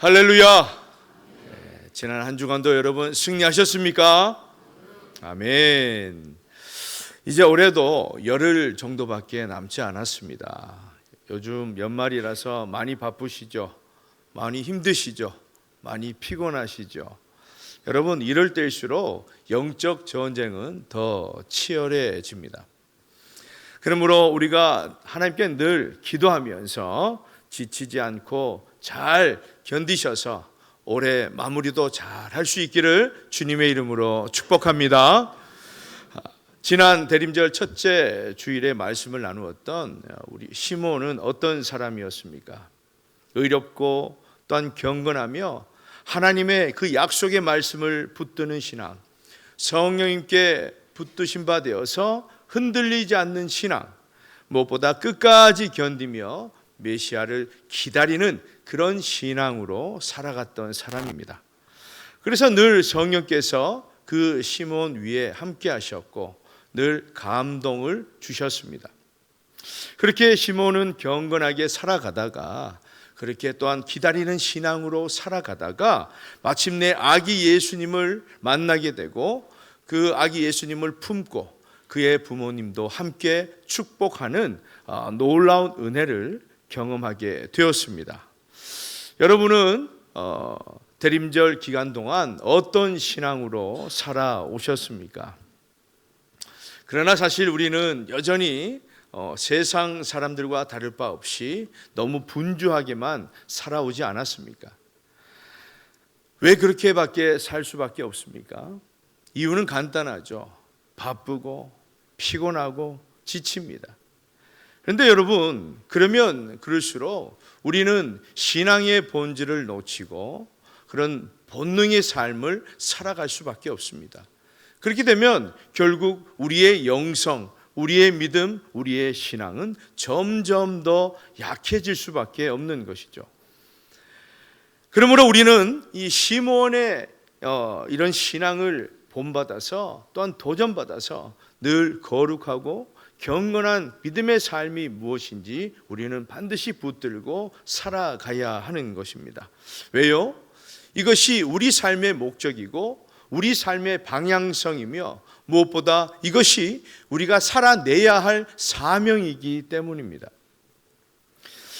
할렐루야. 지난 한 주간도 여러분 승리하셨습니까? 아멘. 이제 올해도 열흘 정도밖에 남지 않았습니다. 요즘 연말이라서 많이 바쁘시죠? 많이 힘드시죠? 많이 피곤하시죠? 여러분, 이럴 때일수록 영적 전쟁은 더 치열해집니다. 그러므로 우리가 하나님께 늘 기도하면서 지치지 않고 잘 견디셔서 올해 마무리도 잘 할 수 있기를 주님의 이름으로 축복합니다. 지난 대림절 첫째 주일에 말씀을 나누었던 우리 시몬은 어떤 사람이었습니까? 의롭고 또한 경건하며 하나님의 그 약속의 말씀을 붙드는 신앙, 성령님께 붙드신 바 되어서 흔들리지 않는 신앙, 무엇보다 끝까지 견디며 메시아를 기다리는 그런 신앙으로 살아갔던 사람입니다. 그래서 늘 성령께서 그 시몬 위에 함께 하셨고 늘 감동을 주셨습니다. 그렇게 시몬은 경건하게 살아가다가 그렇게 또한 기다리는 신앙으로 살아가다가 마침내 아기 예수님을 만나게 되고 그 아기 예수님을 품고 그의 부모님도 함께 축복하는 놀라운 은혜를 경험하게 되었습니다. 여러분은 대림절 기간 동안 어떤 신앙으로 살아오셨습니까? 그러나 사실 우리는 여전히 세상 사람들과 다를 바 없이 너무 분주하게만 살아오지 않았습니까? 왜 그렇게밖에 살 수밖에 없습니까? 이유는 간단하죠. 바쁘고 피곤하고 지칩니다. 그런데 여러분, 그러면 그럴수록 우리는 신앙의 본질을 놓치고 그런 본능의 삶을 살아갈 수밖에 없습니다. 그렇게 되면 결국 우리의 영성, 우리의 믿음, 우리의 신앙은 점점 더 약해질 수밖에 없는 것이죠. 그러므로 우리는 이 시몬의 이런 신앙을 본받아서 또한 도전받아서 늘 거룩하고 경건한 믿음의 삶이 무엇인지 우리는 반드시 붙들고 살아가야 하는 것입니다. 왜요? 이것이 우리 삶의 목적이고 우리 삶의 방향성이며 무엇보다 이것이 우리가 살아내야 할 사명이기 때문입니다.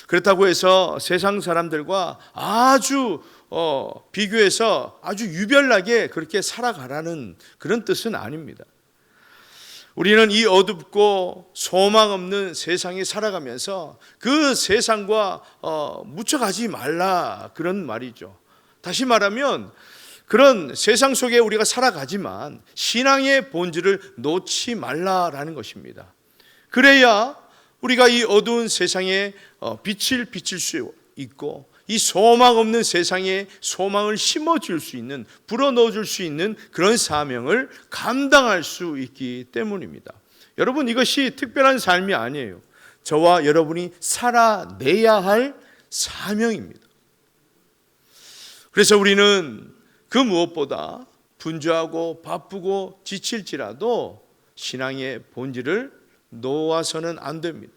그렇다고 해서 세상 사람들과 아주 비교해서 아주 유별나게 그렇게 살아가라는 그런 뜻은 아닙니다. 우리는 이 어둡고 소망 없는 세상에 살아가면서 그 세상과 묻혀가지 말라 그런 말이죠. 다시 말하면 그런 세상 속에 우리가 살아가지만 신앙의 본질을 놓지 말라라는 것입니다. 그래야 우리가 이 어두운 세상에 빛을 비칠 수 있고 이 소망 없는 세상에 소망을 심어줄 수 있는, 불어넣어줄 수 있는 그런 사명을 감당할 수 있기 때문입니다. 여러분, 이것이 특별한 삶이 아니에요. 저와 여러분이 살아내야 할 사명입니다. 그래서 우리는 그 무엇보다 분주하고 바쁘고 지칠지라도 신앙의 본질을 놓아서는 안 됩니다.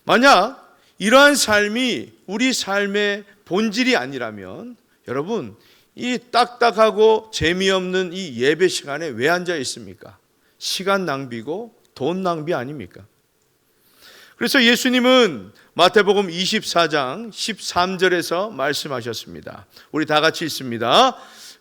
만약 이러한 삶이 우리 삶의 본질이 아니라면 여러분, 이 딱딱하고 재미없는 이 예배 시간에 왜 앉아 있습니까? 시간 낭비고 돈 낭비 아닙니까? 그래서 예수님은 마태복음 24장 13절에서 말씀하셨습니다. 우리 다 같이 읽습니다.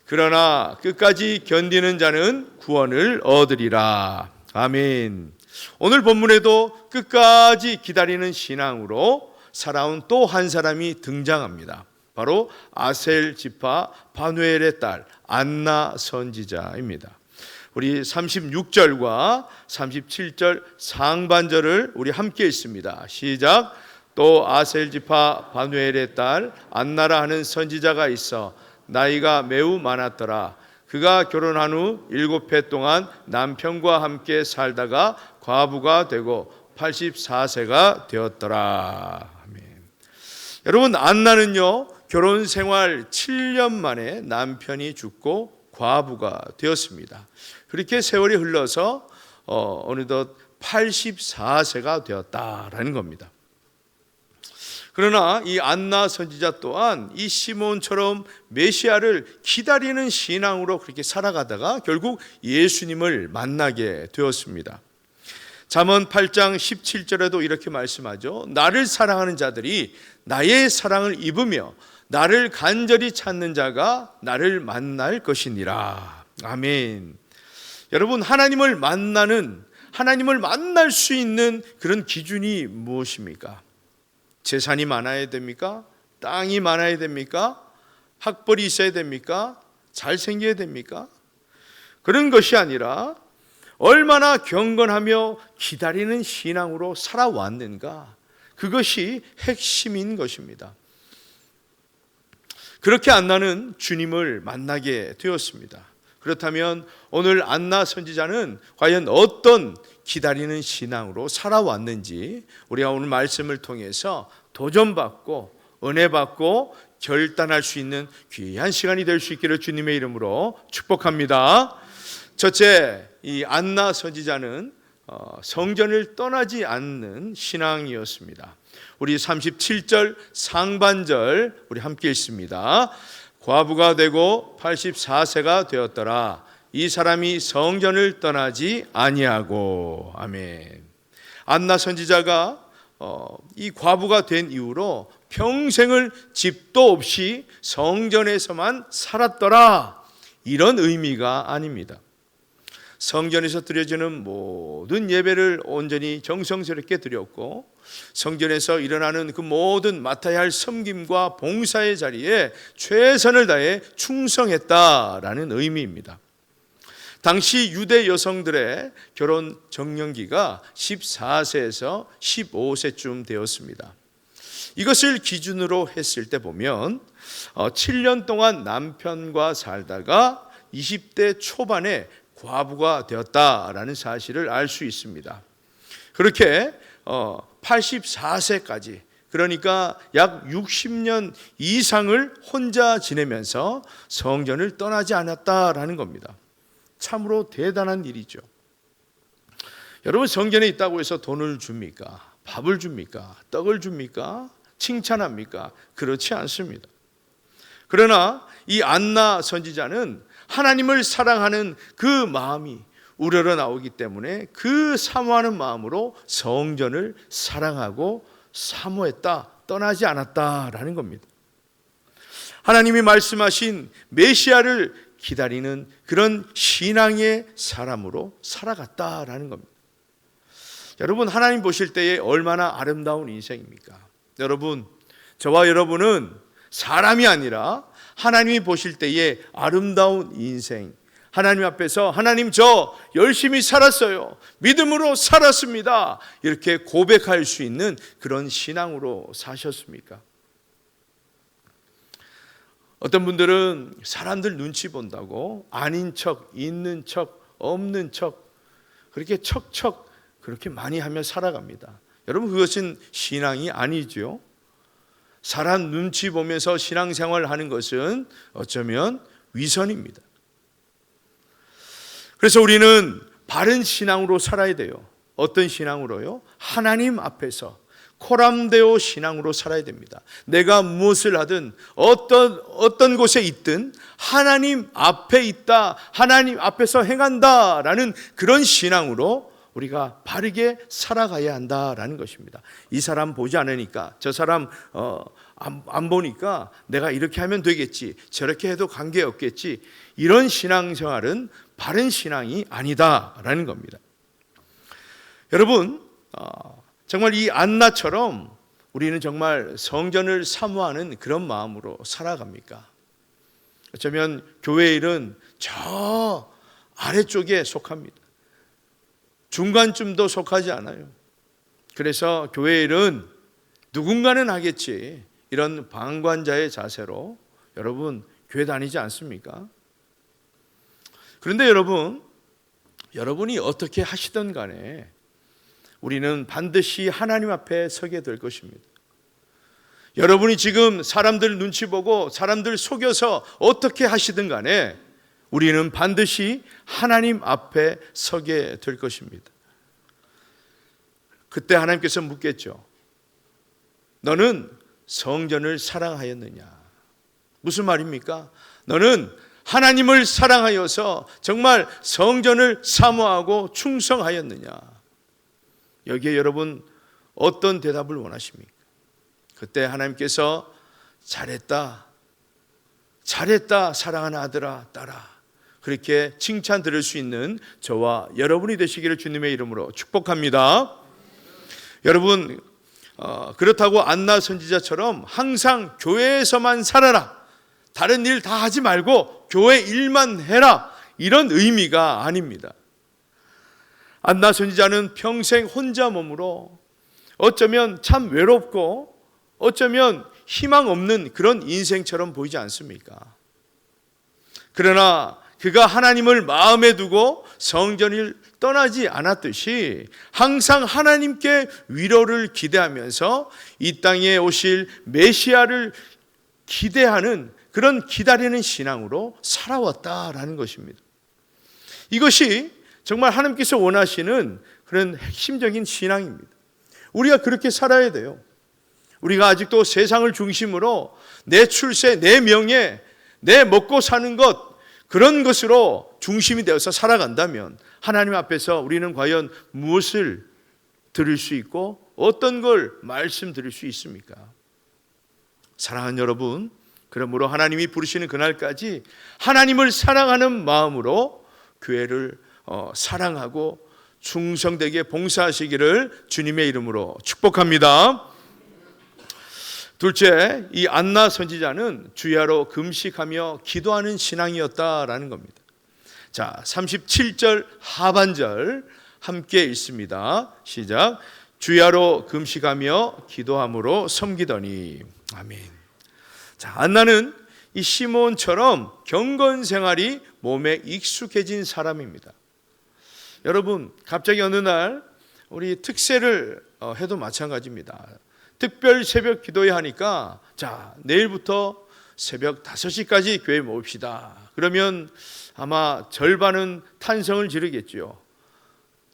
그러나 끝까지 견디는 자는 구원을 얻으리라. 아멘. 오늘 본문에도 끝까지 기다리는 신앙으로 살아온 또 한 사람이 등장합니다. 바로 아셀 지파 바누엘의 딸 안나 선지자입니다. 우리 36절과 37절 상반절을 우리 함께 읽습니다. 시작. 또 아셀 지파 바누엘의 딸 안나라 하는 선지자가 있어 나이가 매우 많았더라. 그가 결혼한 후 7해 동안 남편과 함께 살다가 과부가 되고 84세가 되었더라. 아멘. 여러분, 안나는요 결혼 생활 7년 만에 남편이 죽고 과부가 되었습니다. 그렇게 세월이 흘러서 어느덧 84세가 되었다라는 겁니다. 그러나 이 안나 선지자 또한 이 시몬처럼 메시아를 기다리는 신앙으로 그렇게 살아가다가 결국 예수님을 만나게 되었습니다. 잠언 8장 17절에도 이렇게 말씀하죠. 나를 사랑하는 자들이 나의 사랑을 입으며 나를 간절히 찾는 자가 나를 만날 것이니라. 아멘. 여러분, 하나님을 만날 수 있는 그런 기준이 무엇입니까? 재산이 많아야 됩니까? 땅이 많아야 됩니까? 학벌이 있어야 됩니까? 잘생겨야 됩니까? 그런 것이 아니라 얼마나 경건하며 기다리는 신앙으로 살아왔는가, 그것이 핵심인 것입니다. 그렇게 안나는 주님을 만나게 되었습니다. 그렇다면 오늘 안나 선지자는 과연 어떤 기다리는 신앙으로 살아왔는지 우리가 오늘 말씀을 통해서 도전받고 은혜받고 결단할 수 있는 귀한 시간이 될 수 있기를 주님의 이름으로 축복합니다. 첫째, 이 안나 선지자는 성전을 떠나지 않는 신앙이었습니다. 우리 37절 상반절 우리 함께 읽습니다. 과부가 되고 84세가 되었더라. 이 사람이 성전을 떠나지 아니하고. 아멘. 안나 선지자가 이 과부가 된 이후로 평생을 집도 없이 성전에서만 살았더라, 이런 의미가 아닙니다. 성전에서 드려지는 모든 예배를 온전히 정성스럽게 드렸고, 성전에서 일어나는 그 모든 맡아야 할 섬김과 봉사의 자리에 최선을 다해 충성했다라는 의미입니다. 당시 유대 여성들의 결혼 적령기가 14세에서 15세쯤 되었습니다. 이것을 기준으로 했을 때 보면 7년 동안 남편과 살다가 20대 초반에 과부가 되었다라는 사실을 알 수 있습니다. 그렇게 84세까지, 그러니까 약 60년 이상을 혼자 지내면서 성전을 떠나지 않았다라는 겁니다. 참으로 대단한 일이죠. 여러분, 성전에 있다고 해서 돈을 줍니까? 밥을 줍니까? 떡을 줍니까? 칭찬합니까? 그렇지 않습니다. 그러나 이 안나 선지자는 하나님을 사랑하는 그 마음이 우러러 나오기 때문에 그 사모하는 마음으로 성전을 사랑하고 사모했다, 떠나지 않았다라는 겁니다. 하나님이 말씀하신 메시아를 기다리는 그런 신앙의 사람으로 살아갔다라는 겁니다. 여러분, 하나님 보실 때에 얼마나 아름다운 인생입니까? 여러분, 저와 여러분은 사람이 아니라 하나님이 보실 때에 아름다운 인생, 하나님 앞에서 하나님, 저 열심히 살았어요, 믿음으로 살았습니다, 이렇게 고백할 수 있는 그런 신앙으로 사셨습니까? 어떤 분들은 사람들 눈치 본다고 아닌 척, 있는 척, 없는 척, 그렇게 척척 그렇게 많이 하며 살아갑니다. 여러분, 그것은 신앙이 아니죠. 사람 눈치 보면서 신앙생활을 하는 것은 어쩌면 위선입니다. 그래서 우리는 바른 신앙으로 살아야 돼요. 어떤 신앙으로요? 하나님 앞에서 코람데오 신앙으로 살아야 됩니다. 내가 무엇을 하든 어떤 곳에 있든 하나님 앞에 있다, 하나님 앞에서 행한다라는 그런 신앙으로 우리가 바르게 살아가야 한다라는 것입니다. 이 사람 보지 않으니까, 저 사람 안 보니까 내가 이렇게 하면 되겠지, 저렇게 해도 관계없겠지, 이런 신앙생활은 바른 신앙이 아니다라는 겁니다. 여러분, 정말 이 안나처럼 우리는 정말 성전을 사모하는 그런 마음으로 살아갑니까? 어쩌면 교회 일은 저 아래쪽에 속합니다. 중간쯤도 속하지 않아요. 그래서 교회 일은 누군가는 하겠지, 이런 방관자의 자세로 여러분 교회 다니지 않습니까? 그런데 여러분이 어떻게 하시든 간에 우리는 반드시 하나님 앞에 서게 될 것입니다. 여러분이 지금 사람들 눈치 보고 사람들 속여서 어떻게 하시든 간에 우리는 반드시 하나님 앞에 서게 될 것입니다. 그때 하나님께서 묻겠죠. 너는 성전을 사랑하였느냐? 무슨 말입니까? 너는 하나님을 사랑하여서 정말 성전을 사모하고 충성하였느냐? 여기에 여러분 어떤 대답을 원하십니까? 그때 하나님께서 잘했다, 잘했다 사랑하는 아들아 딸아, 그렇게 칭찬 들을 수 있는 저와 여러분이 되시기를 주님의 이름으로 축복합니다. 여러분 그렇다고 안나 선지자처럼 항상 교회에서만 살아라, 다른 일 다 하지 말고 교회 일만 해라, 이런 의미가 아닙니다. 안나 선지자는 평생 혼자 몸으로 어쩌면 참 외롭고 어쩌면 희망 없는 그런 인생처럼 보이지 않습니까? 그러나 그가 하나님을 마음에 두고 성전을 떠나지 않았듯이 항상 하나님께 위로를 기대하면서 이 땅에 오실 메시아를 기대하는 그런 기다리는 신앙으로 살아왔다라는 것입니다. 이것이 정말 하나님께서 원하시는 그런 핵심적인 신앙입니다. 우리가 그렇게 살아야 돼요. 우리가 아직도 세상을 중심으로 내 출세, 내 명예, 내 먹고 사는 것, 그런 것으로 중심이 되어서 살아간다면 하나님 앞에서 우리는 과연 무엇을 들을 수 있고 어떤 걸 말씀드릴 수 있습니까? 사랑하는 여러분, 그러므로 하나님이 부르시는 그날까지 하나님을 사랑하는 마음으로 교회를 사랑하고 충성되게 봉사하시기를 주님의 이름으로 축복합니다. 둘째, 이 안나 선지자는 주야로 금식하며 기도하는 신앙이었다라는 겁니다. 자, 37절 하반절 함께 읽습니다. 시작. 주야로 금식하며 기도함으로 섬기더니. 아멘. 자, 안나는 이 시몬처럼 경건 생활이 몸에 익숙해진 사람입니다. 여러분, 갑자기 어느 날 우리 특세를 해도 마찬가지입니다. 특별 새벽 기도회 하니까 자, 내일부터 새벽 5시까지 교회 모읍시다. 그러면 아마 절반은 탄성을 지르겠죠.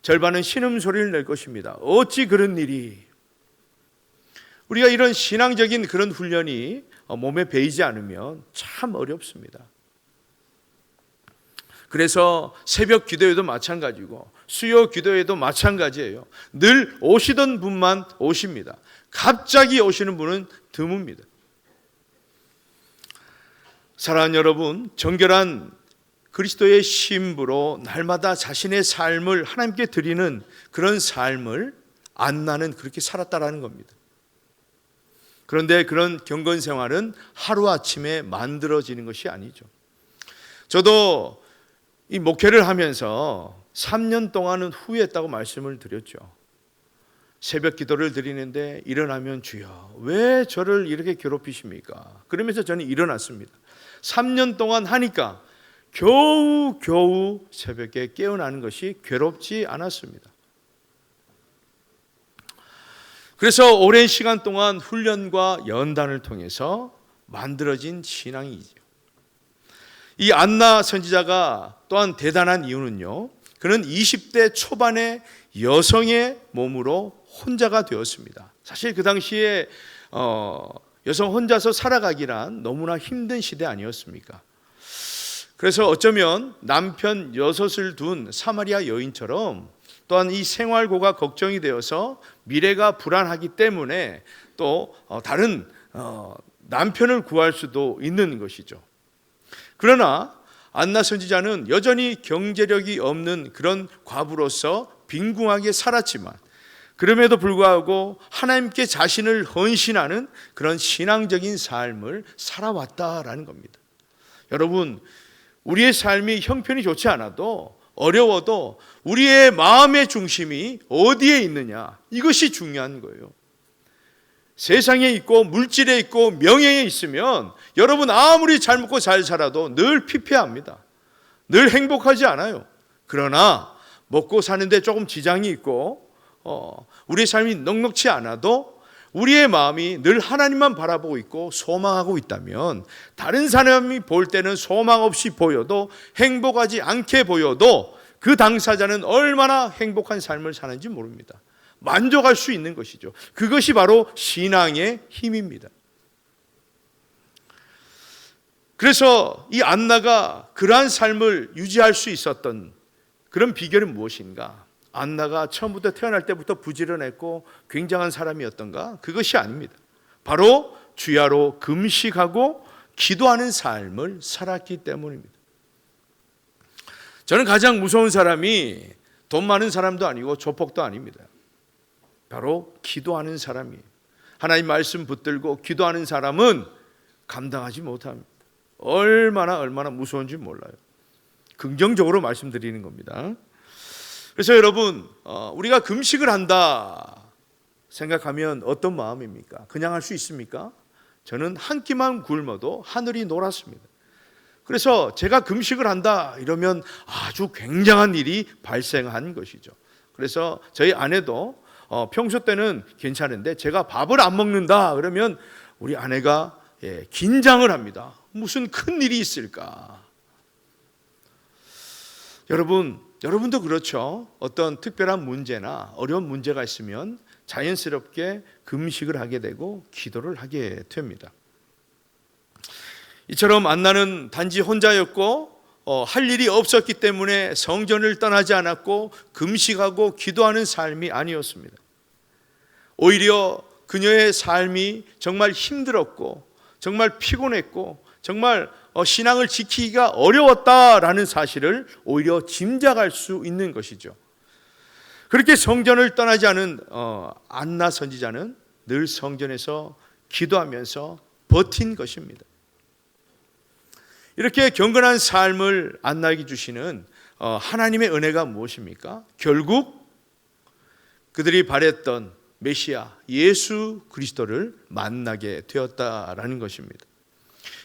절반은 신음소리를 낼 것입니다. 어찌 그런 일이. 우리가 이런 신앙적인 그런 훈련이 몸에 배이지 않으면 참 어렵습니다. 그래서 새벽 기도회도 마찬가지고 수요 기도회도 마찬가지예요. 늘 오시던 분만 오십니다. 갑자기 오시는 분은 드뭅니다. 사랑하는 여러분, 정결한 그리스도의 신부로 날마다 자신의 삶을 하나님께 드리는 그런 삶을 안나는 그렇게 살았다라는 겁니다. 그런데 그런 경건 생활은 하루아침에 만들어지는 것이 아니죠. 저도 이 목회를 하면서 3년 동안은 후회했다고 말씀을 드렸죠. 새벽 기도를 드리는데 일어나면 주여 왜 저를 이렇게 괴롭히십니까? 그러면서 저는 일어났습니다. 3년 동안 하니까 겨우 새벽에 깨어나는 것이 괴롭지 않았습니다. 그래서 오랜 시간 동안 훈련과 연단을 통해서 만들어진 신앙이죠. 이 안나 선지자가 또한 대단한 이유는요, 그는 20대 초반의 여성의 몸으로 혼자가 되었습니다. 사실 그 당시에 여성 혼자서 살아가기란 너무나 힘든 시대 아니었습니까? 그래서 어쩌면 남편 6을 둔 사마리아 여인처럼 또한 이 생활고가 걱정이 되어서 미래가 불안하기 때문에 또 다른 남편을 구할 수도 있는 것이죠. 그러나 안나 선지자는 여전히 경제력이 없는 그런 과부로서 빈궁하게 살았지만 그럼에도 불구하고 하나님께 자신을 헌신하는 그런 신앙적인 삶을 살아왔다라는 겁니다. 여러분, 우리의 삶이 형편이 좋지 않아도 어려워도 우리의 마음의 중심이 어디에 있느냐, 이것이 중요한 거예요. 세상에 있고 물질에 있고 명예에 있으면 여러분 아무리 잘 먹고 잘 살아도 늘 피폐합니다. 늘 행복하지 않아요. 그러나 먹고 사는데 조금 지장이 있고 우리의 삶이 넉넉치 않아도 우리의 마음이 늘 하나님만 바라보고 있고 소망하고 있다면 다른 사람이 볼 때는 소망 없이 보여도 행복하지 않게 보여도 그 당사자는 얼마나 행복한 삶을 사는지 모릅니다. 만족할 수 있는 것이죠. 그것이 바로 신앙의 힘입니다. 그래서 이 안나가 그러한 삶을 유지할 수 있었던 그런 비결은 무엇인가? 안나가 처음부터 태어날 때부터 부지런했고 굉장한 사람이었던가? 그것이 아닙니다. 바로 주야로 금식하고 기도하는 삶을 살았기 때문입니다. 저는 가장 무서운 사람이 돈 많은 사람도 아니고 조폭도 아닙니다. 바로 기도하는 사람이에요. 하나님 말씀 붙들고 기도하는 사람은 감당하지 못합니다. 얼마나 무서운지 몰라요. 긍정적으로 말씀드리는 겁니다. 그래서 여러분, 우리가 금식을 한다 생각하면 어떤 마음입니까? 그냥 할 수 있습니까? 저는 한 끼만 굶어도 하늘이 노랗습니다. 그래서 제가 금식을 한다 이러면 아주 굉장한 일이 발생한 것이죠. 그래서 저희 아내도 평소 때는 괜찮은데 제가 밥을 안 먹는다 그러면 우리 아내가 긴장을 합니다. 무슨 큰 일이 있을까? 여러분도 그렇죠. 어떤 특별한 문제나 어려운 문제가 있으면 자연스럽게 금식을 하게 되고 기도를 하게 됩니다. 이처럼 안나는 단지 혼자였고 할 일이 없었기 때문에 성전을 떠나지 않았고 금식하고 기도하는 삶이 아니었습니다. 오히려 그녀의 삶이 정말 힘들었고 정말 피곤했고 정말 신앙을 지키기가 어려웠다라는 사실을 오히려 짐작할 수 있는 것이죠. 그렇게 성전을 떠나지 않은 안나 선지자는 늘 성전에서 기도하면서 버틴 것입니다. 이렇게 경건한 삶을 안나에게 주시는 하나님의 은혜가 무엇입니까? 결국 그들이 바랬던 메시아 예수 그리스도를 만나게 되었다라는 것입니다.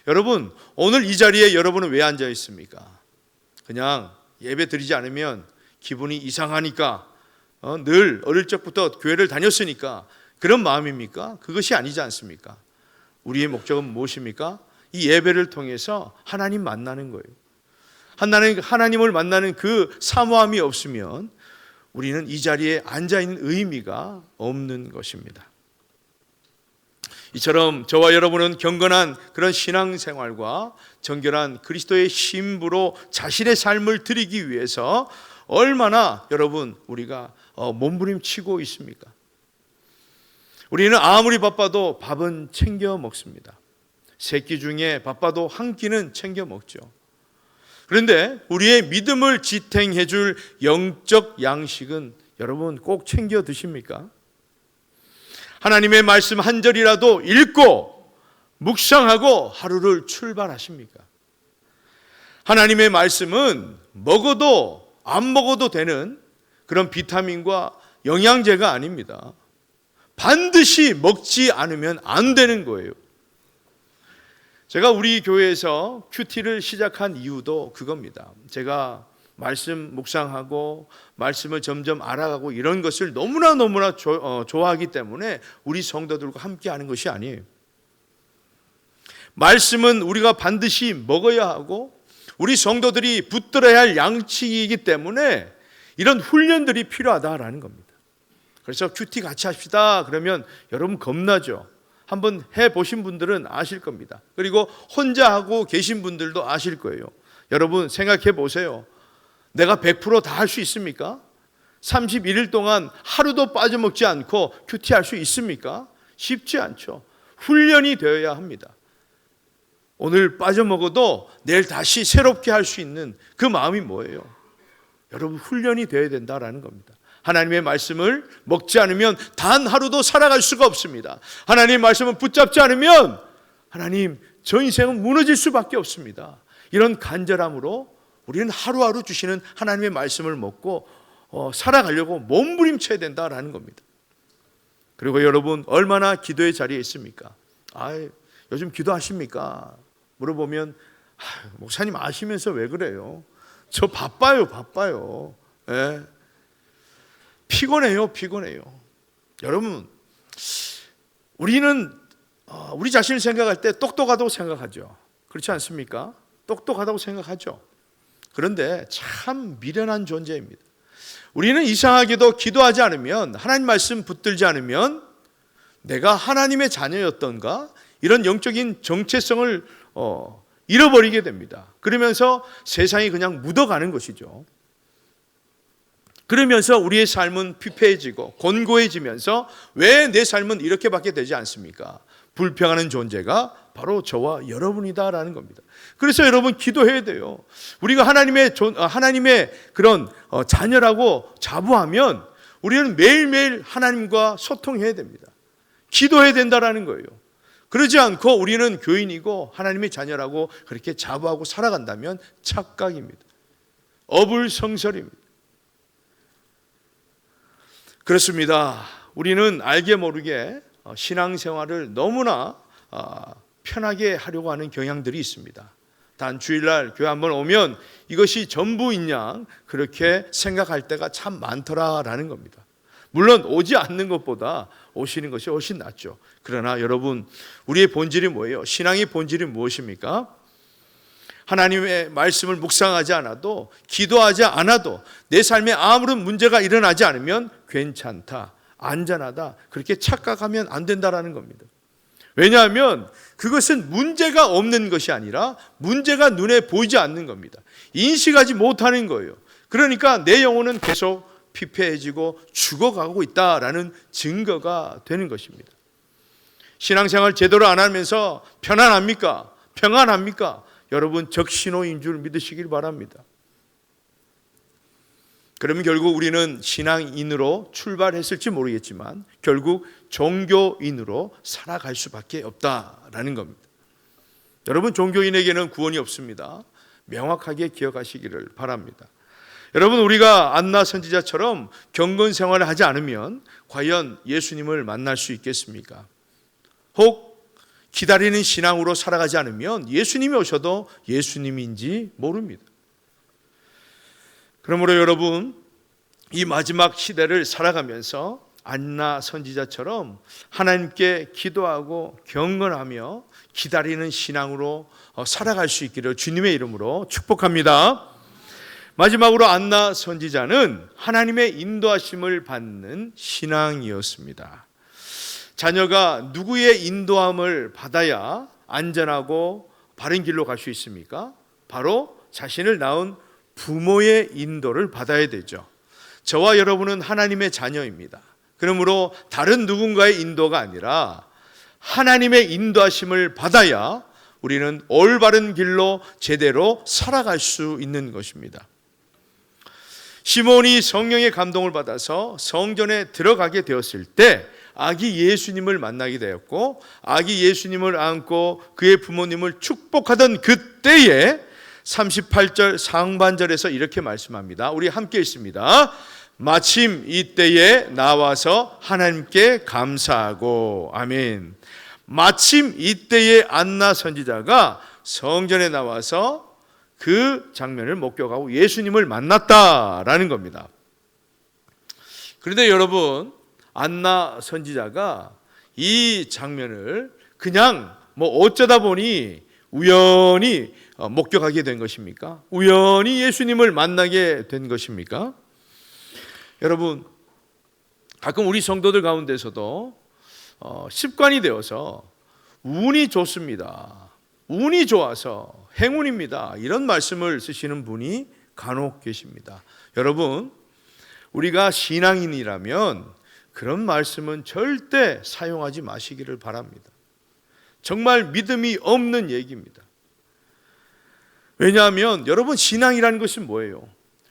여러분, 오늘 이 자리에 여러분은 왜 앉아 있습니까? 그냥 예배 드리지 않으면 기분이 이상하니까 늘 어릴 적부터 교회를 다녔으니까 그런 마음입니까? 그것이 아니지 않습니까? 우리의 목적은 무엇입니까? 이 예배를 통해서 하나님 만나는 거예요. 하나님을 만나는 그 사모함이 없으면 우리는 이 자리에 앉아있는 의미가 없는 것입니다. 이처럼 저와 여러분은 경건한 그런 신앙생활과 정결한 그리스도의 신부로 자신의 삶을 드리기 위해서 얼마나 여러분 우리가 몸부림치고 있습니까? 우리는 아무리 바빠도 밥은 챙겨 먹습니다. 세 끼 중에 바빠도 한 끼는 챙겨 먹죠. 그런데 우리의 믿음을 지탱해 줄 영적 양식은 여러분 꼭 챙겨 드십니까? 하나님의 말씀 한 절이라도 읽고 묵상하고 하루를 출발하십니까? 하나님의 말씀은 먹어도 안 먹어도 되는 그런 비타민과 영양제가 아닙니다. 반드시 먹지 않으면 안 되는 거예요. 제가 우리 교회에서 큐티를 시작한 이유도 그겁니다. 제가 말씀 묵상하고 말씀을 점점 알아가고 이런 것을 너무나 좋아하기 때문에 우리 성도들과 함께 하는 것이 아니에요. 말씀은 우리가 반드시 먹어야 하고 우리 성도들이 붙들어야 할 양식이기 때문에 이런 훈련들이 필요하다라는 겁니다. 그래서 큐티 같이 합시다 그러면 여러분 겁나죠. 한번 해보신 분들은 아실 겁니다. 그리고 혼자 하고 계신 분들도 아실 거예요. 여러분 생각해 보세요. 내가 100% 다 할 수 있습니까? 31일 동안 하루도 빠져먹지 않고 큐티할 수 있습니까? 쉽지 않죠. 훈련이 되어야 합니다. 오늘 빠져먹어도 내일 다시 새롭게 할 수 있는 그 마음이 뭐예요? 여러분 훈련이 되어야 된다라는 겁니다. 하나님의 말씀을 먹지 않으면 단 하루도 살아갈 수가 없습니다. 하나님의 말씀을 붙잡지 않으면 하나님 저 인생은 무너질 수밖에 없습니다. 이런 간절함으로 우리는 하루하루 주시는 하나님의 말씀을 먹고 살아가려고 몸부림쳐야 된다라는 겁니다. 그리고 여러분 얼마나 기도의 자리에 있습니까? 요즘 기도하십니까? 물어보면 목사님 아시면서 왜 그래요? 저 바빠요. 예. 피곤해요. 여러분 우리는 우리 자신을 생각할 때 똑똑하다고 생각하죠. 그렇지 않습니까? 똑똑하다고 생각하죠. 그런데 참 미련한 존재입니다. 우리는 이상하게도 기도하지 않으면 하나님 말씀 붙들지 않으면 내가 하나님의 자녀였던가 이런 영적인 정체성을 잃어버리게 됩니다. 그러면서 세상이 그냥 묻어가는 것이죠. 그러면서 우리의 삶은 피폐해지고 곤고해지면서 왜 내 삶은 이렇게밖에 되지 않습니까? 불평하는 존재가 바로 저와 여러분이다라는 겁니다. 그래서 여러분 기도해야 돼요. 우리가 하나님의 그런 자녀라고 자부하면 우리는 매일매일 하나님과 소통해야 됩니다. 기도해야 된다라는 거예요. 그러지 않고 우리는 교인이고 하나님의 자녀라고 그렇게 자부하고 살아간다면 착각입니다. 어불성설입니다. 그렇습니다. 우리는 알게 모르게 신앙생활을 너무나 편하게 하려고 하는 경향들이 있습니다. 단 주일날 교회 한번 오면 이것이 전부인 양 그렇게 생각할 때가 참 많더라라는 겁니다. 물론 오지 않는 것보다 오시는 것이 훨씬 낫죠. 그러나 여러분, 우리의 본질이 뭐예요? 신앙의 본질이 무엇입니까? 하나님의 말씀을 묵상하지 않아도, 기도하지 않아도, 내 삶에 아무런 문제가 일어나지 않으면 괜찮다, 안전하다, 그렇게 착각하면 안 된다라는 겁니다. 왜냐하면 그것은 문제가 없는 것이 아니라 문제가 눈에 보이지 않는 겁니다. 인식하지 못하는 거예요. 그러니까 내 영혼은 계속 피폐해지고 죽어가고 있다라는 증거가 되는 것입니다. 신앙생활 제대로 안 하면서 편안합니까? 평안합니까? 여러분, 적신호인 줄 믿으시길 바랍니다. 그러면 결국 우리는 신앙인으로 출발했을지 모르겠지만 결국 종교인으로 살아갈 수밖에 없다라는 겁니다. 여러분, 종교인에게는 구원이 없습니다. 명확하게 기억하시기를 바랍니다. 여러분, 우리가 안나 선지자처럼 경건 생활을 하지 않으면 과연 예수님을 만날 수 있겠습니까? 혹 기다리는 신앙으로 살아가지 않으면 예수님이 오셔도 예수님인지 모릅니다. 그러므로 여러분, 이 마지막 시대를 살아가면서 안나 선지자처럼 하나님께 기도하고 경건하며 기다리는 신앙으로 살아갈 수 있기를 주님의 이름으로 축복합니다. 마지막으로 안나 선지자는 하나님의 인도하심을 받는 신앙이었습니다. 자녀가 누구의 인도함을 받아야 안전하고 바른 길로 갈 수 있습니까? 바로 자신을 낳은 부모의 인도를 받아야 되죠. 저와 여러분은 하나님의 자녀입니다. 그러므로 다른 누군가의 인도가 아니라 하나님의 인도하심을 받아야 우리는 올바른 길로 제대로 살아갈 수 있는 것입니다. 시몬이 성령의 감동을 받아서 성전에 들어가게 되었을 때 아기 예수님을 만나게 되었고, 아기 예수님을 안고 그의 부모님을 축복하던 그때에 38절 상반절에서 이렇게 말씀합니다. 우리 함께 읽습니다. 마침 이때에 나와서 하나님께 감사하고. 아멘. 마침 이때에 안나 선지자가 성전에 나와서 그 장면을 목격하고 예수님을 만났다라는 겁니다. 그런데 여러분, 안나 선지자가 이 장면을 그냥 어쩌다 보니 우연히 목격하게 된 것입니까? 우연히 예수님을 만나게 된 것입니까? 여러분, 가끔 우리 성도들 가운데서도 습관이 되어서 운이 좋습니다, 운이 좋아서 행운입니다, 이런 말씀을 쓰시는 분이 간혹 계십니다. 여러분, 우리가 신앙인이라면 그런 말씀은 절대 사용하지 마시기를 바랍니다. 정말 믿음이 없는 얘기입니다. 왜냐하면 여러분, 신앙이라는 것은 뭐예요?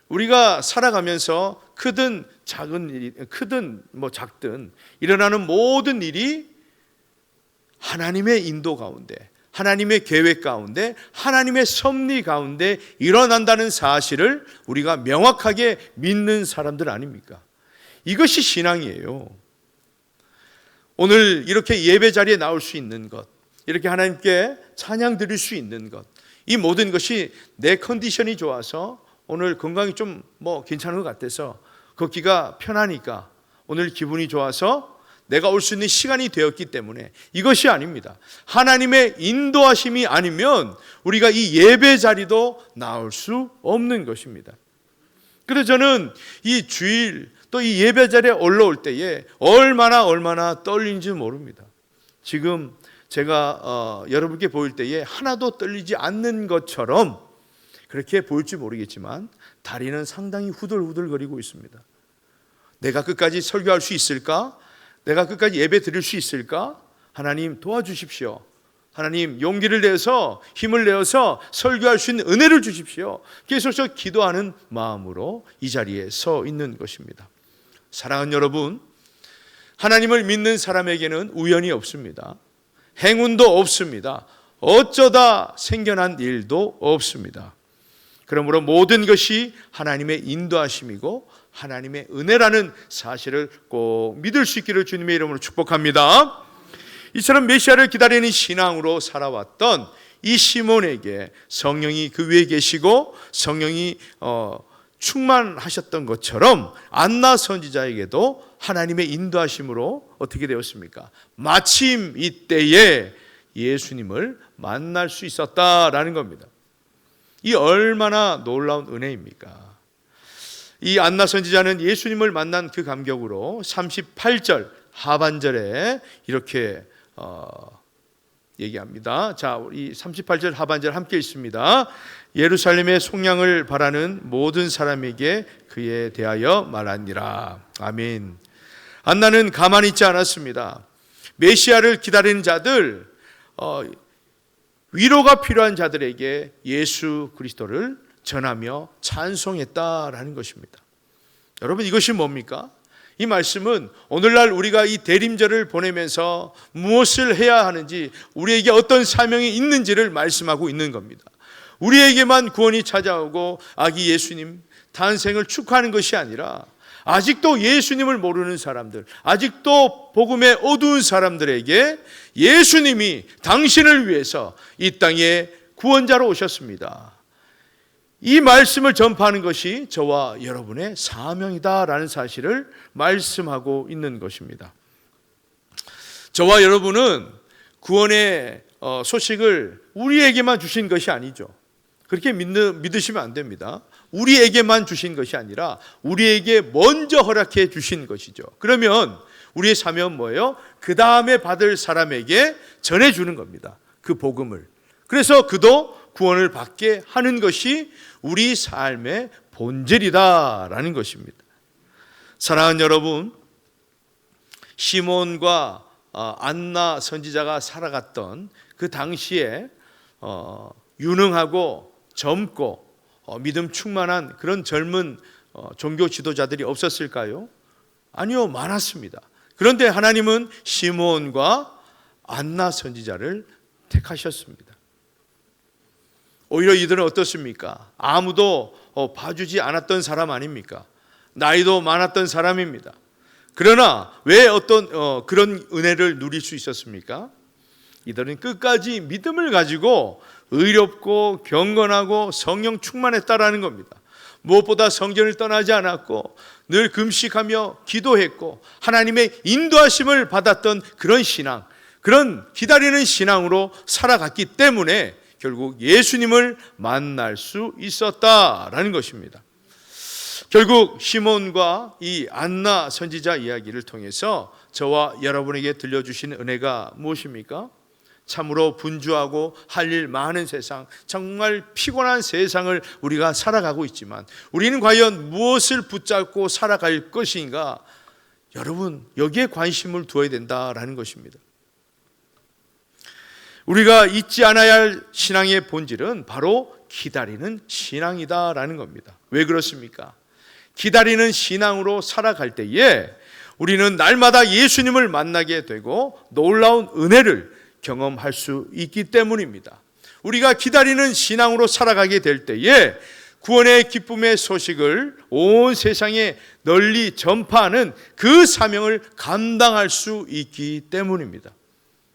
우리가 살아가면서 크든 작은 일이, 크든 작든 일어나는 모든 일이 하나님의 인도 가운데, 하나님의 계획 가운데, 하나님의 섭리 가운데 일어난다는 사실을 우리가 명확하게 믿는 사람들 아닙니까? 이것이 신앙이에요. 오늘 이렇게 예배 자리에 나올 수 있는 것, 이렇게 하나님께 찬양 드릴 수 있는 것, 이 모든 것이 내 컨디션이 좋아서 오늘 건강이 좀 괜찮은 것 같아서 걷기가 편하니까 오늘 기분이 좋아서 내가 올 수 있는 시간이 되었기 때문에, 이것이 아닙니다. 하나님의 인도하심이 아니면 우리가 이 예배 자리도 나올 수 없는 것입니다. 그래서 저는 이 주일 또 이 예배 자리에 올라올 때에 얼마나 떨리는지 모릅니다. 지금 제가 여러분께 보일 때에 하나도 떨리지 않는 것처럼 그렇게 보일지 모르겠지만 다리는 상당히 후들후들거리고 있습니다. 내가 끝까지 설교할 수 있을까? 내가 끝까지 예배 드릴 수 있을까? 하나님 도와주십시오. 하나님 용기를 내서 힘을 내어서 설교할 수 있는 은혜를 주십시오. 계속해서 기도하는 마음으로 이 자리에 서 있는 것입니다. 사랑하는 여러분, 하나님을 믿는 사람에게는 우연이 없습니다. 행운도 없습니다. 어쩌다 생겨난 일도 없습니다. 그러므로 모든 것이 하나님의 인도하심이고 하나님의 은혜라는 사실을 꼭 믿을 수 있기를 주님의 이름으로 축복합니다. 이처럼 메시아를 기다리는 신앙으로 살아왔던 이 시몬에게 성령이 그 위에 계시고 성령이 충만하셨던 것처럼 안나 선지자에게도 하나님의 인도하심으로 어떻게 되었습니까? 마침 이때에 예수님을 만날 수 있었다라는 겁니다. 이 얼마나 놀라운 은혜입니까? 이 안나 선지자는 예수님을 만난 그 감격으로 38절 하반절에 이렇게 얘기합니다. 자, 우리 38절 하반절 함께 읽습니다. 예루살렘의 속량을 바라는 모든 사람에게 그에 대하여 말하니라. 아멘. 안나는 가만히 있지 않았습니다. 메시아를 기다리는 자들, 위로가 필요한 자들에게 예수 그리스도를 전하며 찬송했다라는 것입니다. 여러분, 이것이 뭡니까? 이 말씀은 오늘날 우리가 이 대림절을 보내면서 무엇을 해야 하는지, 우리에게 어떤 사명이 있는지를 말씀하고 있는 겁니다. 우리에게만 구원이 찾아오고 아기 예수님 탄생을 축하하는 것이 아니라 아직도 예수님을 모르는 사람들, 아직도 복음의 어두운 사람들에게 예수님이 당신을 위해서 이 땅에 구원자로 오셨습니다. 이 말씀을 전파하는 것이 저와 여러분의 사명이다라는 사실을 말씀하고 있는 것입니다. 저와 여러분은 구원의 소식을 우리에게만 주신 것이 아니죠. 그렇게 믿으시면 안 됩니다. 우리에게만 주신 것이 아니라 우리에게 먼저 허락해 주신 것이죠. 그러면 우리의 사명은 뭐예요? 그 다음에 받을 사람에게 전해주는 겁니다. 그 복음을. 그래서 그도 구원을 받게 하는 것이 우리 삶의 본질이다라는 것입니다. 사랑하는 여러분, 시몬과 안나 선지자가 살아갔던 그 당시에 유능하고 젊고 믿음 충만한 그런 젊은 종교 지도자들이 없었을까요? 아니요, 많았습니다. 그런데 하나님은 시몬과 안나 선지자를 택하셨습니다. 오히려 이들은 어떻습니까? 아무도 봐주지 않았던 사람 아닙니까? 나이도 많았던 사람입니다. 그러나 왜 그런 은혜를 누릴 수 있었습니까? 이들은 끝까지 믿음을 가지고 의롭고 경건하고 성령 충만했다라는 겁니다. 무엇보다 성전을 떠나지 않았고 늘 금식하며 기도했고 하나님의 인도하심을 받았던 그런 신앙, 그런 기다리는 신앙으로 살아갔기 때문에 결국 예수님을 만날 수 있었다라는 것입니다. 결국 시몬과 이 안나 선지자 이야기를 통해서 저와 여러분에게 들려주신 은혜가 무엇입니까? 참으로 분주하고 할 일 많은 세상, 정말 피곤한 세상을 우리가 살아가고 있지만 우리는 과연 무엇을 붙잡고 살아갈 것인가? 여러분, 여기에 관심을 두어야 된다라는 것입니다. 우리가 잊지 않아야 할 신앙의 본질은 바로 기다리는 신앙이다라는 겁니다. 왜 그렇습니까? 기다리는 신앙으로 살아갈 때에 우리는 날마다 예수님을 만나게 되고 놀라운 은혜를 경험할 수 있기 때문입니다. 우리가 기다리는 신앙으로 살아가게 될 때에 구원의 기쁨의 소식을 온 세상에 널리 전파하는 그 사명을 감당할 수 있기 때문입니다.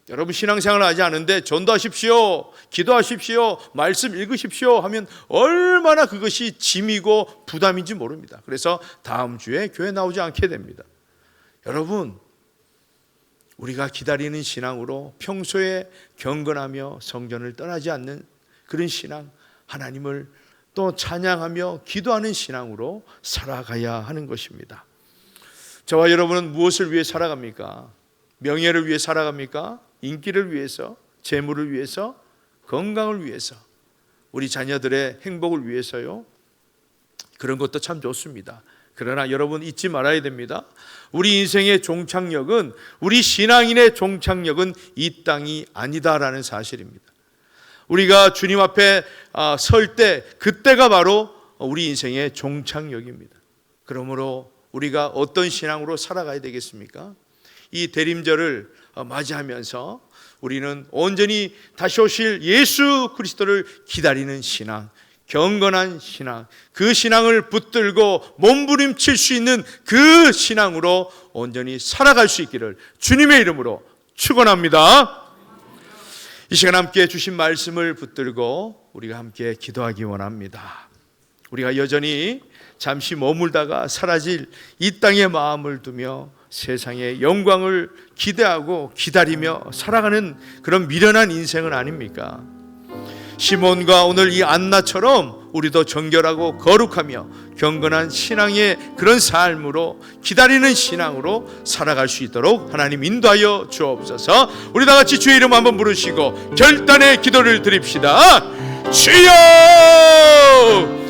여러분, 신앙생활을 하지 않은데 전도하십시오, 기도하십시오, 말씀 읽으십시오 하면 얼마나 그것이 짐이고 부담인지 모릅니다. 그래서 다음 주에 교회 나오지 않게 됩니다. 여러분, 우리가 기다리는 신앙으로 평소에 경건하며 성전을 떠나지 않는 그런 신앙, 하나님을 또 찬양하며 기도하는 신앙으로 살아가야 하는 것입니다. 저와 여러분은 무엇을 위해 살아갑니까? 명예를 위해 살아갑니까? 인기를 위해서, 재물을 위해서, 건강을 위해서, 우리 자녀들의 행복을 위해서요. 그런 것도 참 좋습니다. 그러나 여러분 잊지 말아야 됩니다. 우리 인생의 종착역은, 우리 신앙인의 종착역은 이 땅이 아니다라는 사실입니다. 우리가 주님 앞에 설 때, 그때가 바로 우리 인생의 종착역입니다. 그러므로 우리가 어떤 신앙으로 살아가야 되겠습니까? 이 대림절을 맞이하면서 우리는 온전히 다시 오실 예수 그리스도를 기다리는 신앙, 경건한 신앙, 그 신앙을 붙들고 몸부림칠 수 있는 그 신앙으로 온전히 살아갈 수 있기를 주님의 이름으로 축원합니다. 이 시간 함께 주신 말씀을 붙들고 우리가 함께 기도하기 원합니다. 우리가 여전히 잠시 머물다가 사라질 이 땅에 마음을 두며 세상의 영광을 기대하고 기다리며 살아가는 그런 미련한 인생은 아닙니까? 시몬과 오늘 이 안나처럼 우리도 정결하고 거룩하며 경건한 신앙의 그런 삶으로, 기다리는 신앙으로 살아갈 수 있도록 하나님 인도하여 주옵소서. 우리 다 같이 주의 이름 한번 부르시고 결단의 기도를 드립시다. 주여!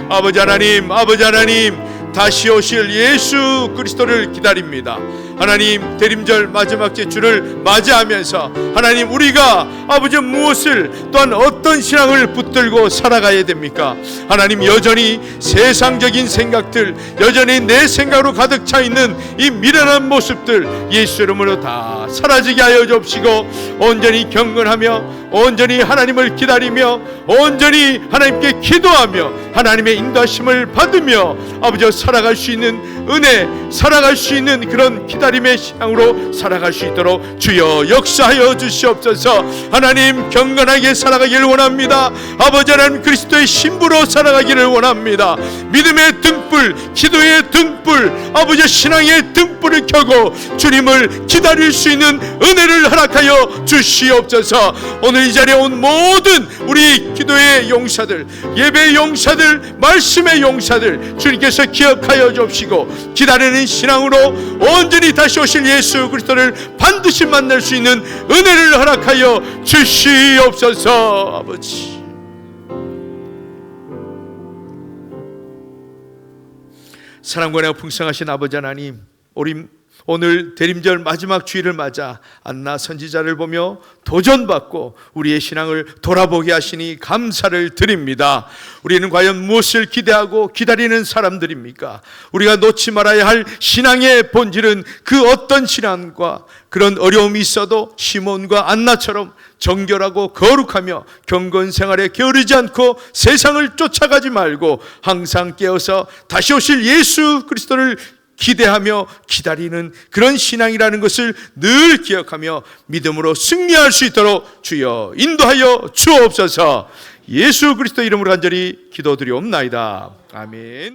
아버지 하나님, 아버지 하나님, 다시 오실 예수 그리스도를 기다립니다. 하나님, 대림절 마지막 주를 맞이하면서 하나님, 우리가 아버지 무엇을, 또한 어떤 신앙을 붙들고 살아가야 됩니까? 하나님, 여전히 세상적인 생각들, 여전히 내 생각으로 가득 차 있는 이 미련한 모습들 예수 이름으로 다 사라지게 하여 주옵시고, 온전히 경건하며 온전히 하나님을 기다리며 온전히 하나님께 기도하며 하나님의 인도하심을 받으며 아버지 살아갈 수 있는 은혜, 살아갈 수 있는 그런 기다림의 신앙으로 살아갈 수 있도록 주여 역사하여 주시옵소서. 하나님, 경건하게 살아가기를 원합니다. 아버지 하나님, 그리스도의 신부로 살아가기를 원합니다. 믿음의 등불, 기도의 등불, 아버지 신앙의 등불을 켜고 주님을 기다릴 수 있는 은혜를 허락하여 주시옵소서. 오늘 이 자리에 온 모든 우리 기도의 용사들, 예배의 용사들, 말씀의 용사들 주님께서 기억하여 주옵시고, 기다리는 신앙으로 온전히 다시 오실 예수 그리스도를 반드시 만날 수 있는 은혜를 허락하여 주시옵소서. 아버지, 사랑과 은혜가 풍성하신 아버지 하나님, 우리 오늘 대림절 마지막 주일을 맞아 안나 선지자를 보며 도전받고 우리의 신앙을 돌아보게 하시니 감사를 드립니다. 우리는 과연 무엇을 기대하고 기다리는 사람들입니까? 우리가 놓지 말아야 할 신앙의 본질은 그 어떤 신앙과 그런 어려움이 있어도 시몬과 안나처럼 정결하고 거룩하며 경건 생활에 게으르지 않고 세상을 쫓아가지 말고 항상 깨어서 다시 오실 예수 그리스도를 기대하며 기다리는 그런 신앙이라는 것을 늘 기억하며 믿음으로 승리할 수 있도록 주여 인도하여 주옵소서. 예수 그리스도 이름으로 간절히 기도드리옵나이다. 아멘.